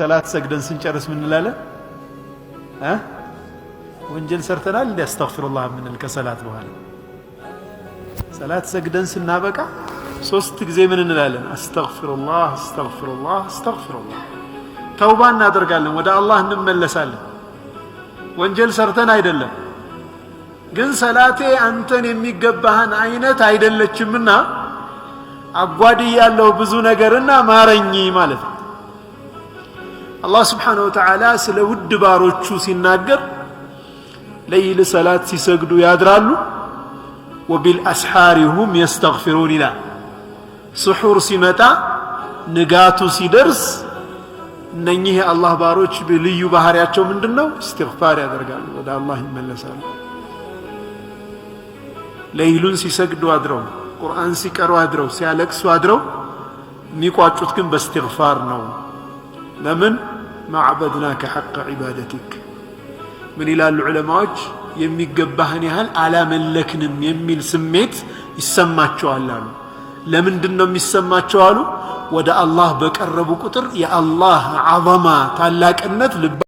ሰላት ሰግደን ስንጨርስ ምን እንላለን? ወንጀል ሰርተናል እንዴ? አስተግፊሩላህ ምንል ከሰላት በኋላ ሰላት ሰግደን ስናበቃ ሶስት ጊዜ ምን እንላለን? አስተግፊሩላህ አስተግፊሩላህ አስተግፊሩላህ። ተውባ እናደርጋለን፣ ወደ አላህ እንመለሳለን። ወንጀል ሰርተን አይደለም፣ ግን ሰላቴ አንተን የሚገባህን አይነት አይደለችምና አጓድያለሁ ብዙ ነገርና ማረኝ ማለት ነው። አላህ ስብሓነሁ ወተዓላ ስለ ውድ ባሮቹ ሲናገር ለይል ሰላት ሲሰግዱ ያድራሉ፣ ወቢልአስሓሪ ሁም የስተግፊሩን ይላል። ስሑር ሲመጣ ንጋቱ ሲደርስ እነኚህ የአላህ ባሮች ልዩ ባህሪያቸው ምንድን ነው? እስትግፋር ያደርጋሉ፣ ወደ አላህ ይመለሳሉ። ለይሉን ሲሰግዱ አድረው፣ ቁርአን ሲቀሩ አድረው፣ ሲያለቅሱ አድረው የሚቋጩት ግን በእስትግፋር ነው። ለምን? ማዕበድናከ ሐቀ ዒባደቲክ። ምን ይላሉ ዑለማዎች? የሚገባህን ያህል አላመለክንም የሚል ስሜት ይሰማቸዋል አሉ። ለምንድን ነው የሚሰማቸው አሉ? ወደ አላህ በቀረቡ ቁጥር የአላህ ዐዘማ ታላቅነት ልብ